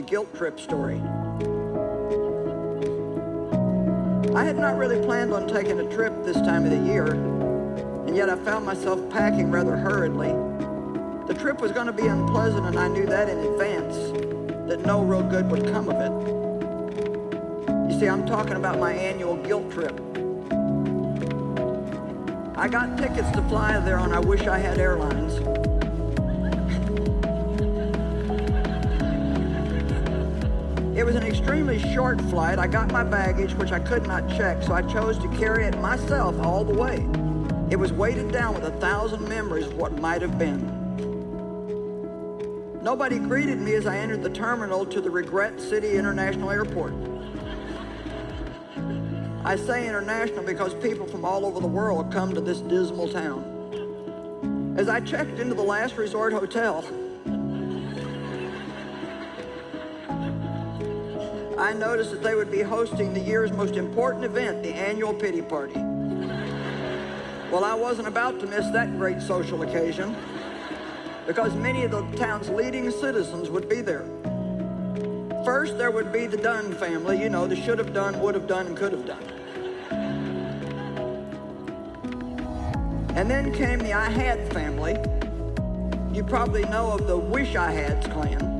guilt trip story. I had not really planned on taking a trip this time of the year, and yet I found myself packing rather hurriedly. The trip was going to be unpleasant, and I knew that in advance, that no real good would come of it. You see, I'm talking about my annual guilt trip. I got tickets to fly there on I Wish I Had Airlines. It was an extremely short flight. I got my baggage, which I could not check, so I chose to carry it myself all the way. It was weighted down with 1,000 memories of what might have been. Nobody greeted me as I entered the terminal to the Regret City International Airport. I say international because people from all over the world come to this dismal town. As I checked into the last resort hotel, I noticed that they would be hosting the year's most important event, the annual pity party. Well, I wasn't about to miss that great social occasion because many of the town's leading citizens would be there. First, there would be the Dunn family, you know, the should have done, would have done, and could have done. And then came the I Had family. You probably know of the Wish I Had's clan.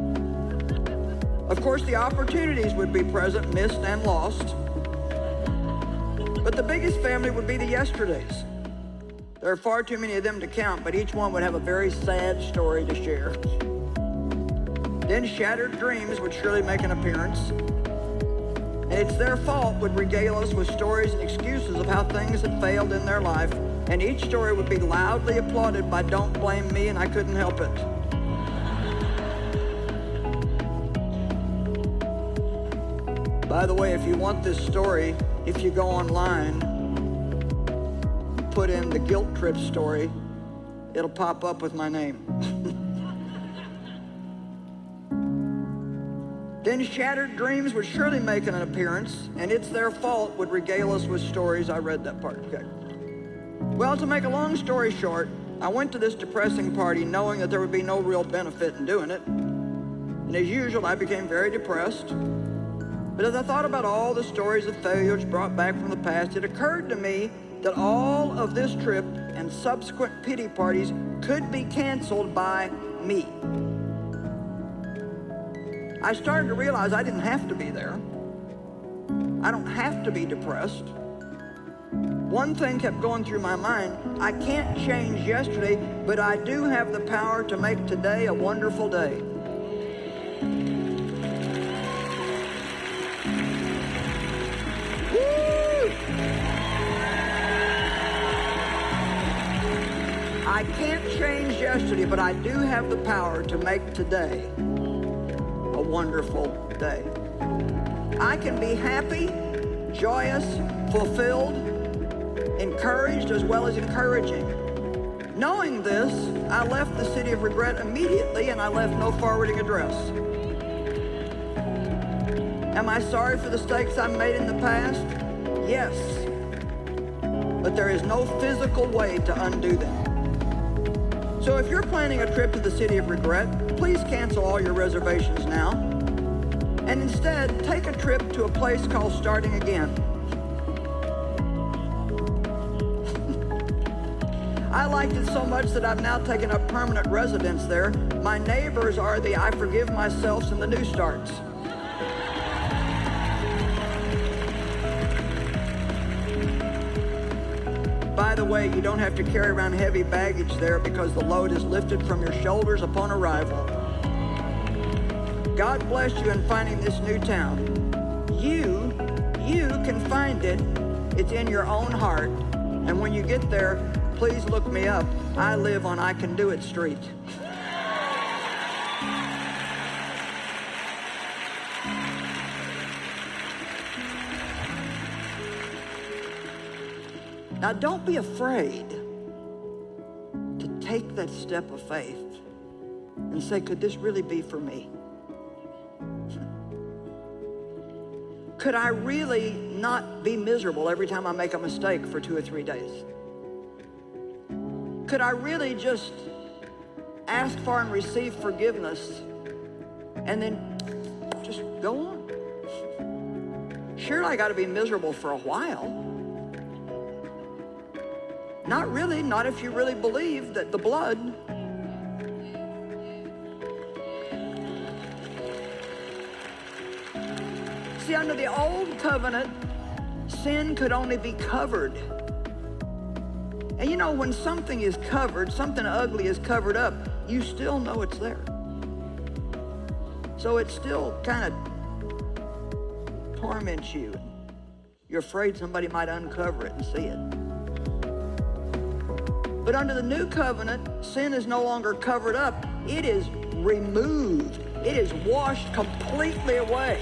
Of course, the opportunities would be present, missed, and lost. But the biggest family would be the Yesterdays. There are far too many of them to count, but each one would have a very sad story to share. Then Shattered Dreams would surely make an appearance. And It's Their Fault would regale us with stories and excuses of how things had failed in their life. And each story would be loudly applauded by Don't Blame Me, and I couldn't help it. By the way, if you want this story, if you go online, put in the guilt trip story, it'll pop up with my name. Then Shattered Dreams would surely make an appearance, and It's Their Fault would regale us with stories. I read that part, okay. Well, to make a long story short, I went to this depressing party knowing that there would be no real benefit in doing it. And as usual, I became very depressed. But as I thought about all the stories of failures brought back from the past, it occurred to me that all of this trip and subsequent pity parties could be canceled by me. I started to realize I didn't have to be there. I don't have to be depressed. One thing kept going through my mind: I can't change yesterday, but I do have the power to make today a wonderful day. I can't change yesterday, but I do have the power to make today a wonderful day. I can be happy, joyous, fulfilled, encouraged as well as encouraging. Knowing this, I left the city of regret immediately, and I left no forwarding address. Am I sorry for the mistakes I made in the past? Yes. But there is no physical way to undo them. So if you're planning a trip to the city of regret, please cancel all your reservations now, and instead take a trip to a place called Starting Again. I liked it so much that I've now taken up permanent residence there. My neighbors are the I Forgive Myselfs and the New Starts. By the way, you don't have to carry around heavy baggage there because the load is lifted from your shoulders upon arrival. God bless you in finding this new town. You can find it. It's in your own heart. And when you get there, please look me up. I live on I Can Do It Street. Now, don't be afraid to take that step of faith and say, could this really be for me? Could I really not be miserable every time I make a mistake for 2 or 3 days? Could I really just ask for and receive forgiveness and then just go on. Surely I got to be miserable for a while. Not really, not if you really believe that the blood See, under the old covenant, sin could only be covered. And you know, when something is covered, something ugly is covered up, you still know it's there. So it still kind of torments you. You're afraid somebody might uncover it and see it. But under the new covenant, sin is no longer covered up. It is removed. It is washed completely away.